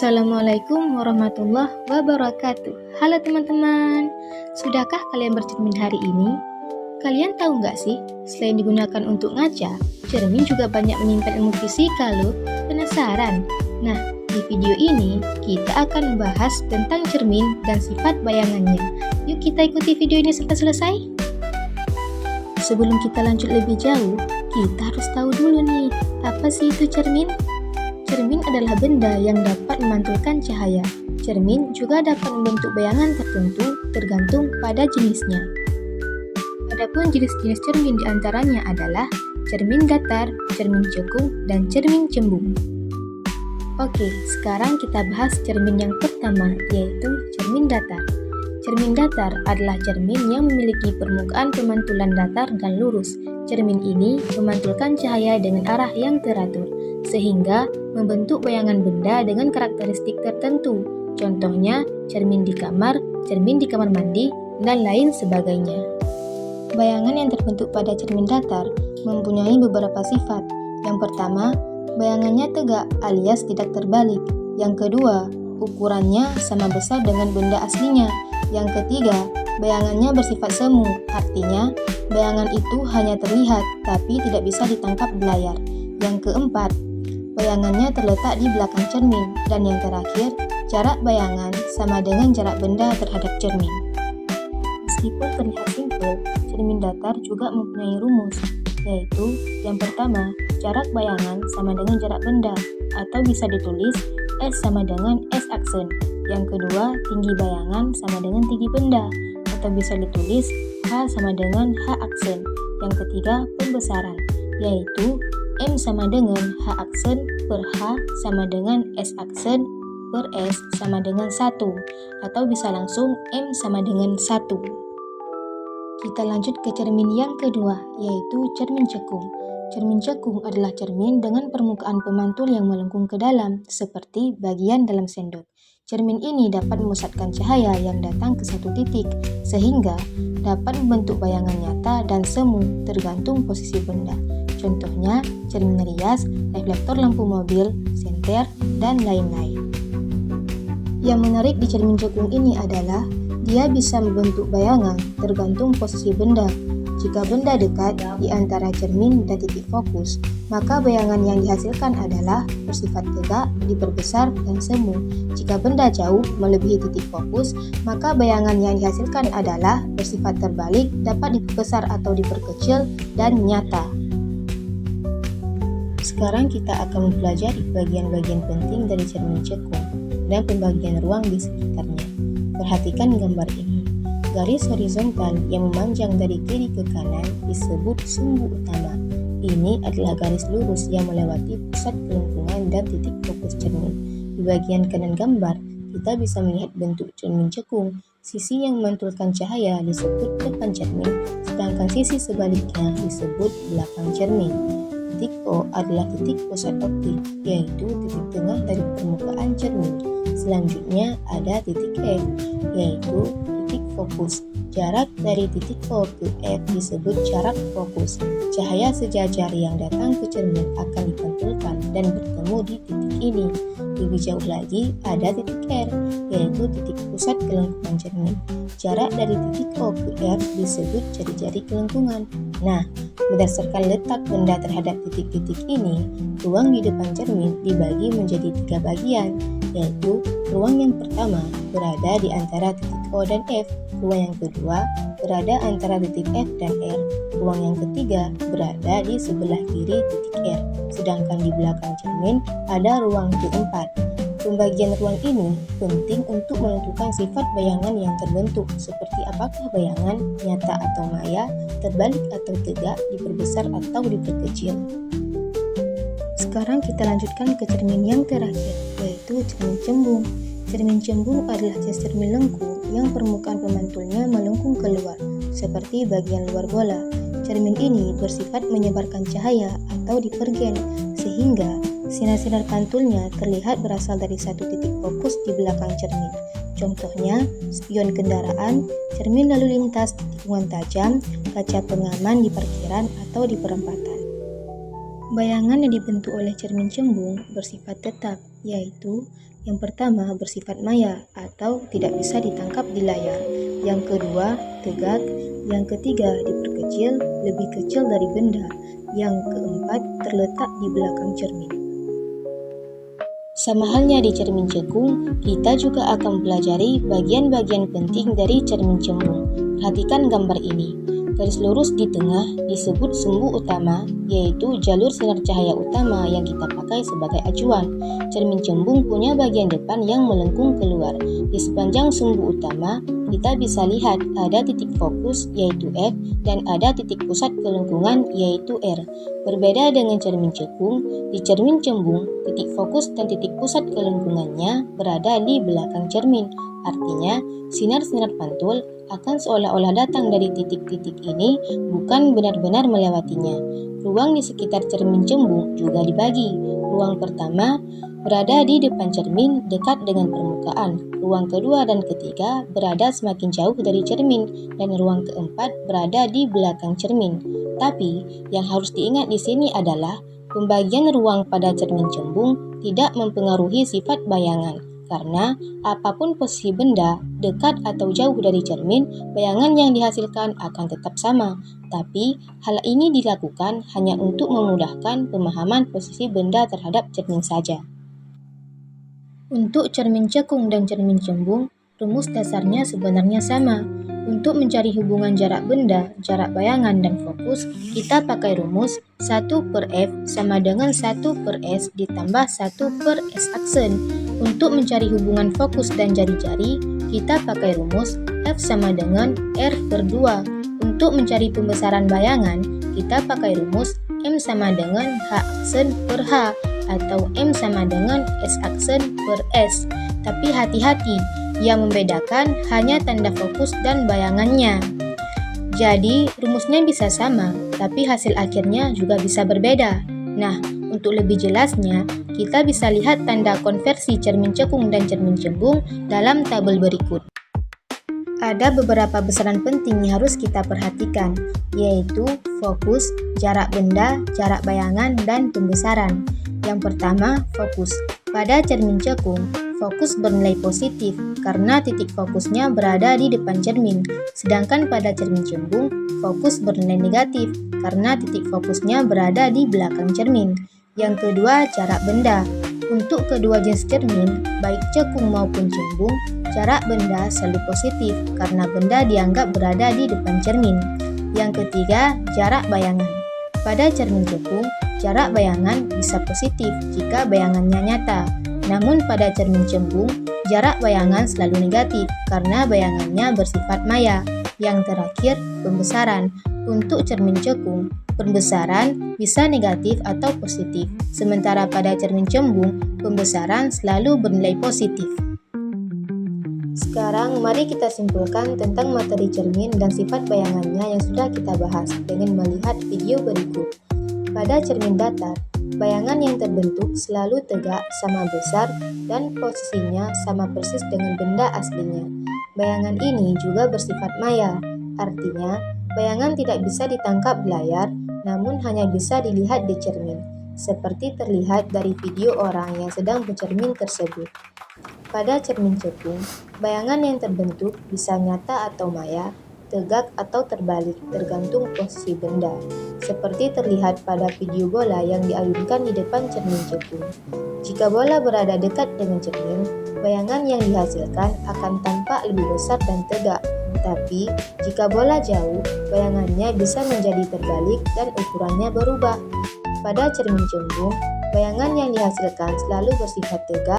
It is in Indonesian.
Assalamualaikum warahmatullahi wabarakatuh. Halo teman-teman, sudahkah kalian bercermin hari ini? Kalian tahu nggak sih, selain digunakan untuk ngaca, cermin juga banyak menyimpan ilmu fisika loh. Penasaran? Nah, di video ini kita akan membahas tentang cermin dan sifat bayangannya. Yuk kita ikuti video ini sampai selesai. Sebelum kita lanjut lebih jauh, kita harus tahu dulu nih, apa sih itu cermin? Cermin adalah benda yang dapat memantulkan cahaya. Cermin juga dapat membentuk bayangan tertentu tergantung pada jenisnya. Adapun jenis-jenis cermin diantaranya adalah cermin datar, cermin cekung, dan cermin cembung. Oke, sekarang kita bahas cermin yang pertama, yaitu cermin datar. Cermin datar adalah cermin yang memiliki permukaan pemantulan datar dan lurus. Cermin ini memantulkan cahaya dengan arah yang teratur, sehingga membentuk bayangan benda dengan karakteristik tertentu. Contohnya, cermin di kamar mandi, dan lain sebagainya. Bayangan yang terbentuk pada cermin datar mempunyai beberapa sifat. Yang pertama, bayangannya tegak alias tidak terbalik. Yang kedua, ukurannya sama besar dengan benda aslinya. Yang ketiga, bayangannya bersifat semu, artinya bayangan itu hanya terlihat tapi tidak bisa ditangkap di layar. Yang keempat, bayangannya terletak di belakang cermin. Dan yang terakhir, jarak bayangan sama dengan jarak benda terhadap cermin. Meskipun terlihat simpel, cermin datar juga mempunyai rumus, yaitu yang pertama, jarak bayangan sama dengan jarak benda, atau bisa ditulis S sama dengan S aksen. Yang kedua, tinggi bayangan sama dengan tinggi benda, atau bisa ditulis H sama dengan H aksen. Yang ketiga, pembesaran, yaitu M sama dengan H aksen per H sama dengan S aksen per S sama dengan 1, atau bisa langsung M sama dengan 1. Kita lanjut ke cermin yang kedua, yaitu cermin cekung. Cermin cekung adalah cermin dengan permukaan pemantul yang melengkung ke dalam, seperti bagian dalam sendok. Cermin ini dapat memusatkan cahaya yang datang ke satu titik, sehingga dapat membentuk bayangan nyata dan semu tergantung posisi benda. Contohnya, cermin rias, reflektor lampu mobil, senter, dan lain-lain. Yang menarik di cermin cekung ini adalah dia bisa membentuk bayangan tergantung posisi benda. Jika benda dekat di antara cermin dan titik fokus, maka bayangan yang dihasilkan adalah bersifat tegak, diperbesar, dan semu. Jika benda jauh melebihi titik fokus, maka bayangan yang dihasilkan adalah bersifat terbalik, dapat diperbesar atau diperkecil, dan nyata. Sekarang kita akan mempelajari bagian-bagian penting dari cermin cekung dan pembagian ruang di sekitarnya. Perhatikan gambar ini. Garis horizontal yang memanjang dari kiri ke kanan disebut sumbu utama. Ini adalah garis lurus yang melewati pusat kelengkungan dan titik fokus cermin. Di bagian kanan gambar, kita bisa melihat bentuk cermin cekung. Sisi yang memantulkan cahaya disebut depan cermin, sedangkan sisi sebaliknya disebut belakang cermin. Titik O adalah titik pusat optik, yaitu titik tengah dari permukaan cermin. Selanjutnya ada titik F, yaitu titik fokus. Jarak dari titik O ke F disebut jarak fokus. Cahaya sejajar yang datang ke cermin akan dipantulkan dan bertemu di titik ini. Lebih jauh lagi ada titik R, yaitu titik pusat kelengkungan cermin. Jarak dari titik O ke R disebut jari-jari kelengkungan. Nah, berdasarkan letak benda terhadap titik-titik ini, ruang di depan cermin dibagi menjadi 3 bagian, yaitu ruang yang pertama berada di antara titik O dan F, ruang yang kedua berada antara titik F dan R, ruang yang ketiga berada di sebelah kiri titik R, sedangkan di belakang cermin ada ruang keempat. Pembagian ruang ini penting untuk menentukan sifat bayangan yang terbentuk, seperti apakah bayangan nyata atau maya, terbalik atau tegak, diperbesar atau diperkecil. Sekarang kita lanjutkan ke cermin yang terakhir, yaitu cermin cembung. Cermin cembung adalah jenis cermin lengkung yang permukaan pemantulnya melengkung keluar, seperti bagian luar bola. Cermin ini bersifat menyebarkan cahaya atau divergen, sehingga sinar-sinar pantulnya terlihat berasal dari satu titik fokus di belakang cermin. Contohnya, spion kendaraan, cermin lalu lintas di tikungan tajam, kaca pengaman di parkiran atau di perempatan. Bayangan yang dibentuk oleh cermin cembung bersifat tetap, yaitu yang pertama bersifat maya atau tidak bisa ditangkap di layar, yang kedua tegak, yang ketiga diperkecil lebih kecil dari benda, yang keempat terletak di belakang cermin. Sama halnya di cermin cekung, kita juga akan pelajari bagian-bagian penting dari cermin cembung. Perhatikan gambar ini. Garis lurus di tengah disebut sumbu utama, yaitu jalur sinar cahaya utama yang kita pakai sebagai acuan. Cermin cembung punya bagian depan yang melengkung keluar. Di sepanjang sumbu utama, kita bisa lihat ada titik fokus yaitu F dan ada titik pusat kelengkungan yaitu R. Berbeda dengan cermin cekung, di cermin cembung, titik fokus dan titik pusat kelengkungannya berada di belakang cermin. Artinya, sinar-sinar pantul akan seolah-olah datang dari titik-titik ini, bukan benar-benar melewatinya. Ruang di sekitar cermin cembung juga dibagi. Ruang pertama berada di depan cermin dekat dengan permukaan. Ruang kedua dan ketiga berada semakin jauh dari cermin, dan ruang keempat berada di belakang cermin. Tapi, yang harus diingat di sini adalah pembagian ruang pada cermin cembung tidak mempengaruhi sifat bayangan. Karena apapun posisi benda, dekat atau jauh dari cermin, bayangan yang dihasilkan akan tetap sama. Tapi, hal ini dilakukan hanya untuk memudahkan pemahaman posisi benda terhadap cermin saja. Untuk cermin cekung dan cermin cembung, rumus dasarnya sebenarnya sama. Untuk mencari hubungan jarak benda, jarak bayangan, dan fokus, kita pakai rumus 1/F sama dengan 1/S ditambah 1/S aksen. Untuk mencari hubungan fokus dan jari-jari, kita pakai rumus F sama dengan R/2. Untuk mencari pembesaran bayangan, kita pakai rumus M sama dengan H aksen per H atau M sama dengan S aksen per S. Tapi hati-hati, yang membedakan hanya tanda fokus dan bayangannya. Jadi, rumusnya bisa sama, tapi hasil akhirnya juga bisa berbeda. Nah, untuk lebih jelasnya, kita bisa lihat tanda konversi cermin cekung dan cermin cembung dalam tabel berikut. Ada beberapa besaran penting yang harus kita perhatikan, yaitu fokus, jarak benda, jarak bayangan, dan pembesaran. Yang pertama, fokus. Pada cermin cekung, fokus bernilai positif karena titik fokusnya berada di depan cermin, sedangkan pada cermin cembung, fokus bernilai negatif karena titik fokusnya berada di belakang cermin. Yang kedua, jarak benda. Untuk kedua jenis cermin, baik cekung maupun cembung, jarak benda selalu positif karena benda dianggap berada di depan cermin. Yang ketiga, jarak bayangan. Pada cermin cekung, jarak bayangan bisa positif jika bayangannya nyata. Namun pada cermin cembung, jarak bayangan selalu negatif karena bayangannya bersifat maya. Yang terakhir, pembesaran. Untuk cermin cekung, pembesaran bisa negatif atau positif, sementara pada cermin cembung, pembesaran selalu bernilai positif. Sekarang mari kita simpulkan tentang materi cermin dan sifat bayangannya yang sudah kita bahas dengan melihat video berikut. Pada cermin datar, bayangan yang terbentuk selalu tegak sama besar dan posisinya sama persis dengan benda aslinya. Bayangan ini juga bersifat maya, artinya bayangan tidak bisa ditangkap di layar, namun hanya bisa dilihat di cermin, seperti terlihat dari video orang yang sedang bercermin tersebut. Pada cermin cekung, bayangan yang terbentuk bisa nyata atau maya, tegak atau terbalik tergantung posisi benda, seperti terlihat pada video bola yang diayunkan di depan cermin cekung. Jika bola berada dekat dengan cermin, bayangan yang dihasilkan akan tampak lebih besar dan tegak. Tapi, jika bola jauh, bayangannya bisa menjadi terbalik dan ukurannya berubah. Pada cermin cembung, bayangan yang dihasilkan selalu bersifat tegak